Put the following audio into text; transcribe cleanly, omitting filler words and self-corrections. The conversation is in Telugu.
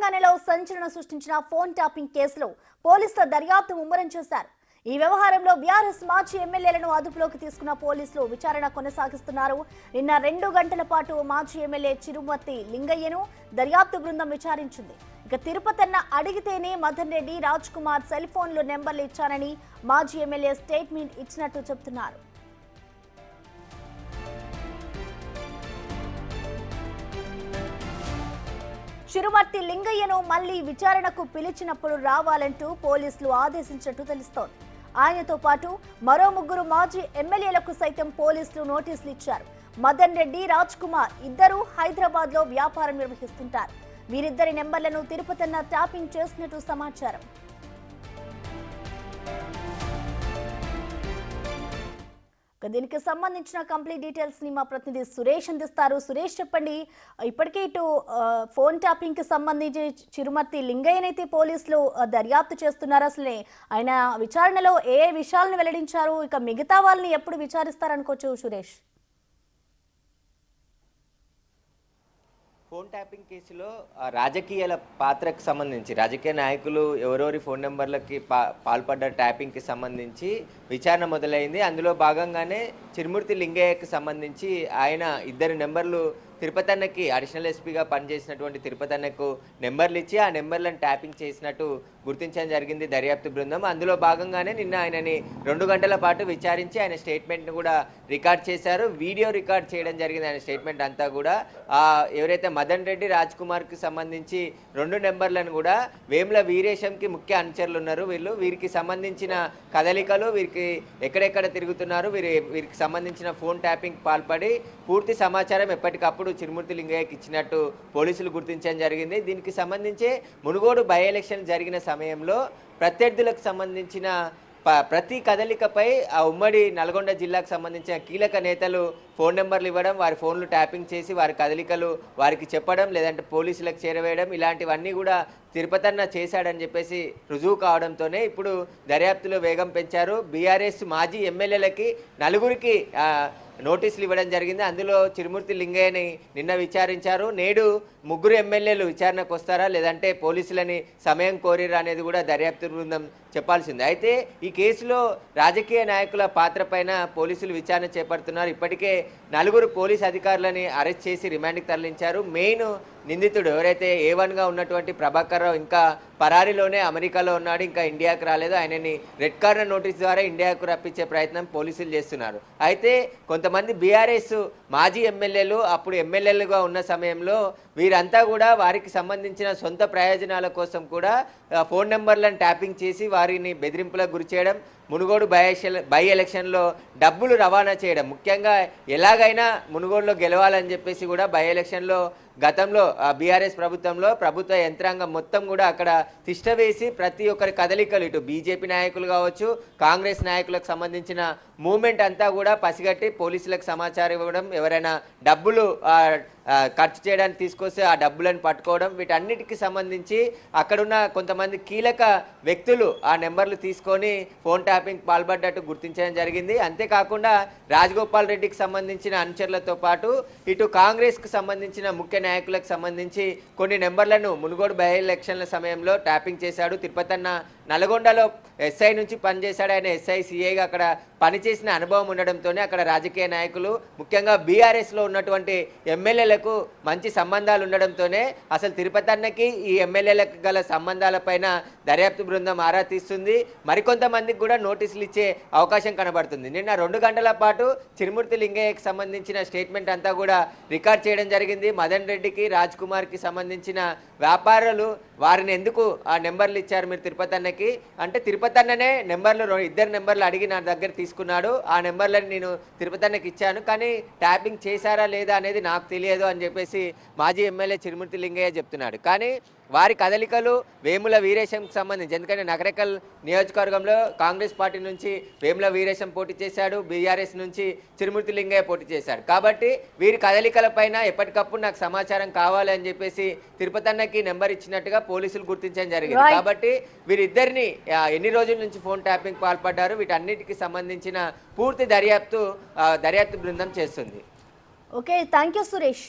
తెలంగాణలో సంచలనం సృష్టించిన ఫోన్ ట్యాపింగ్ కేసులో పోలీసుల దర్యాప్తు ముమ్మరం చేశారు. ఈ వ్యవహారంలో బీఆర్ఎస్ మాజీ ఎమ్మెల్యేలను అదుపులోకి తీసుకున్న పోలీసులు విచారణ కొనసాగిస్తున్నారు. నిన్న 2 గంటల పాటు మాజీ ఎమ్మెల్యే చిరుమర్తి లింగయ్యను దర్యాప్తు బృందం విచారించింది. ఇక తిరుపతన్న అడిగితేనే మదన్ రెడ్డి, రాజ్ కుమార్ సెల్ ఫోన్లు నెంబర్లు ఇచ్చారని మాజీ ఎమ్మెల్యే స్టేట్మెంట్ ఇచ్చినట్టు చెబుతున్నారు. చిరుమర్తి లింగయ్యను మళ్లీ విచారణకు పిలిచినప్పుడు రావాలంటూ పోలీసులు ఆదేశించినట్టు తెలుస్తోంది. ఆయనతో పాటు మరో 3 మాజీ ఎమ్మెల్యేలకు సైతం పోలీసులు నోటీసులు ఇచ్చారు. మదన్ రెడ్డి, రాజ్ కుమార్ ఇద్దరు హైదరాబాద్ లో వ్యాపారం నిర్వహిస్తుంటారు. వీరిద్దరి నెంబర్లను తిరుపతన్న ట్యాపింగ్ చేసినట్టు సమాచారం. దీనికి సంబంధించిన కంప్లీట్ డీటెయిల్స్ ని మా ప్రతినిధి సురేష్ అందిస్తారు. సురేష్, చెప్పండి, ఇప్పటికే ఇటు ఫోన్ ట్యాపింగ్ కి సంబంధించి చిరుమర్తి లింగయ్యనైతే పోలీసులు దర్యాప్తు చేస్తున్నారు. అసలే ఆయన విచారణలో ఏ విషయాలను వెల్లడించారు, ఇక మిగతా వాళ్ళని ఎప్పుడు విచారిస్తారనుకోవచ్చు సురేష్? ఫోన్ ట్యాపింగ్ కేసులో రాజకీయాల పాత్రకు సంబంధించి రాజకీయ నాయకులు ఎవరెవరి ఫోన్ నెంబర్లకి పాల్పడ్డ ట్యాపింగ్కి సంబంధించి విచారణ మొదలైంది. అందులో భాగంగానే చిరుమూర్తి లింగయ్యకి సంబంధించి ఆయన 2 నెంబర్లు తిరుపతన్నకి అడిషనల్ ఎస్పీగా పనిచేసినటువంటి తిరుపతన్నకు నెంబర్లు ఇచ్చి ఆ నెంబర్లను ట్యాపింగ్ చేసినట్టు గుర్తించడం జరిగింది దర్యాప్తు బృందం. అందులో భాగంగానే నిన్న ఆయనని 2 గంటల పాటు విచారించి ఆయన స్టేట్మెంట్ను కూడా రికార్డ్ చేశారు. వీడియో రికార్డ్ చేయడం జరిగింది ఆయన స్టేట్మెంట్ అంతా కూడా. ఎవరైతే మదన్ రెడ్డి, రాజ్ కుమార్కి సంబంధించి 2 నెంబర్లను కూడా వేముల వీరేశంకి ముఖ్య అనుచరులు ఉన్నారు. వీరికి సంబంధించిన కదలికలు, వీరికి ఎక్కడెక్కడ తిరుగుతున్నారు, వీరికి సంబంధించిన ఫోన్ ట్యాపింగ్ పాల్పడి పూర్తి సమాచారం ఎప్పటికప్పుడు చిరుమూర్తి లింగయ్యకి ఇచ్చినట్టు పోలీసులు గుర్తించడం జరిగింది. దీనికి సంబంధించి మునుగోడు బై ఎలక్షన్ జరిగిన సమయంలో ప్రత్యర్థులకు సంబంధించిన ప్రతి కదలికపై ఆ ఉమ్మడి నల్గొండ జిల్లాకు సంబంధించిన కీలక నేతలు ఫోన్ నెంబర్లు ఇవ్వడం, వారి ఫోన్లు ట్యాపింగ్ చేసి వారి కదలికలు వారికి చెప్పడం, లేదంటే పోలీసులకు చేరవేయడం, ఇలాంటివన్నీ కూడా తిరుపతన్న చేశాడని చెప్పేసి రుజువు కావడంతోనే ఇప్పుడు దర్యాప్తులో వేగం పెంచారు. బీఆర్ఎస్ మాజీ ఎమ్మెల్యేలకి 4కి నోటీసులు ఇవ్వడం జరిగింది. అందులో చిరుమూర్తి లింగయ్యని నిన్న విచారించారు. నేడు 3 ఎమ్మెల్యేలు విచారణకు వస్తారా, లేదంటే పోలీసులని సమయం కోరిరా అనేది కూడా దర్యాప్తు బృందం చెప్పాల్సింది. అయితే ఈ కేసులో రాజకీయ నాయకుల పాత్ర పైన పోలీసులు విచారణ చేపడుతున్నారు. ఇప్పటికే 4 పోలీస్ అధికారులని అరెస్ట్ చేసి రిమాండ్కి తరలించారు. మెయిన్ నిందితుడు ఎవరైతే A1గా ఉన్నటువంటి ప్రభాకర్ రావు ఇంకా పరారీలోనే అమెరికాలో ఉన్నాడు, ఇంకా ఇండియాకు రాలేదు. ఆయనని రెడ్ కార్నర్ నోటీస్ ద్వారా ఇండియాకు రప్పించే ప్రయత్నం పోలీసులు చేస్తున్నారు. అయితే కొంతమంది బీఆర్ఎస్ మాజీ ఎమ్మెల్యేలు అప్పుడు ఎమ్మెల్యేలుగా ఉన్న సమయంలో వీరంతా కూడా వారికి సంబంధించిన సొంత ప్రయోజనాల కోసం కూడా ఫోన్ నెంబర్లను ట్యాపింగ్ చేసి వారిని బెదిరింపులకు గురి చేయడం, మునుగోడు బై ఎలక్షన్లో డబ్బులు రవాణా చేయడం, ముఖ్యంగా ఎలాగైనా మునుగోడులో గెలవాలని చెప్పేసి కూడా బై ఎలక్షన్లో గతంలో బీఆర్ఎస్ ప్రభుత్వంలో ప్రభుత్వ యంత్రాంగం మొత్తం కూడా అక్కడ తిష్టవేసి ప్రతి ఒక్కరి కదలికలు, ఇటు బీజేపీ నాయకులు కావచ్చు, కాంగ్రెస్ నాయకులకు సంబంధించిన మూవ్మెంట్ అంతా కూడా పసిగట్టి పోలీసులకు సమాచారం ఇవ్వడం, ఎవరైనా డబ్బులు ఖర్చు చేయడానికి తీసుకొస్తే ఆ డబ్బులను పట్టుకోవడం, వీటన్నిటికి సంబంధించి అక్కడున్న కొంతమంది కీలక వ్యక్తులు ఆ నెంబర్లు తీసుకొని ఫోన్ ట్యాపింగ్ పాల్పడ్డట్టు గుర్తించడం జరిగింది. అంతేకాకుండా రాజగోపాల్ రెడ్డికి సంబంధించిన అనుచరులతో పాటు ఇటు కాంగ్రెస్కి సంబంధించిన ముఖ్య నాయకులకు సంబంధించి కొన్ని నెంబర్లను మునుగోడు బై ఎలక్షన్ల సమయంలో ట్యాపింగ్ చేశాడు. తిరుపతన్న నల్గొండలో ఎస్ఐ నుంచి పనిచేశాడు. ఆయన ఎస్ఐ సిఐగా అక్కడ పనిచేసిన అనుభవం ఉండడంతోనే అక్కడ రాజకీయ నాయకులు, ముఖ్యంగా బీఆర్ఎస్లో ఉన్నటువంటి ఎమ్మెల్యేలకు మంచి సంబంధాలు ఉండడంతోనే అసలు తిరుపతన్నకి ఈ ఎమ్మెల్యేలకు గల సంబంధాలపైన దర్యాప్తు బృందం ఆరా తీస్తుంది. మరికొంతమందికి కూడా నోటీసులు ఇచ్చే అవకాశం కనబడుతుంది. నిన్న 2 గంటల పాటు చిరుమూర్తి లింగయ్యకి సంబంధించిన స్టేట్మెంట్ అంతా కూడా రికార్డ్ చేయడం జరిగింది. మదన్ రెడ్డికి, రాజ్ కుమార్కి సంబంధించిన వ్యాపారులు వారిని ఎందుకు ఆ నెంబర్లు ఇచ్చారు మీరు తిరుపతన్నకి అంటే, తిరుపతన్ననే నెంబర్లు 2 నెంబర్లు అడిగి నా దగ్గర తీసుకున్నాడు, ఆ నెంబర్లను నేను తిరుపతన్నకి ఇచ్చాను, కానీ ట్యాపింగ్ చేశారా లేదా అనేది నాకు తెలియదు అని చెప్పేసి మాజీ ఎమ్మెల్యే చిరుమూర్తి లింగయ్య చెప్తున్నాడు. కానీ వారి కదలికలు వేముల వీరేశంకి సంబంధించి, ఎందుకంటే నగరకల్ నియోజకవర్గంలో కాంగ్రెస్ పార్టీ నుంచి వేముల వీరేశం పోటీ చేశాడు, బీఆర్ఎస్ నుంచి చిరుమూర్తి లింగయ్య పోటీ చేశాడు. కాబట్టి వీరి కదలికలపైన ఎప్పటికప్పుడు నాకు సమాచారం కావాలి అని చెప్పేసి తిరుపతన్నకి నెంబర్ ఇచ్చినట్టుగా పోలీసులు గుర్తించడం జరిగింది. కాబట్టి వీరిద్దరిని ఎన్ని రోజుల నుంచి ఫోన్ ట్యాపింగ్ పాల్పడ్డారు, వీటన్నిటికి సంబంధించిన పూర్తి దర్యాప్తు బృందం చేస్తుంది. Okay, thank you Suresh.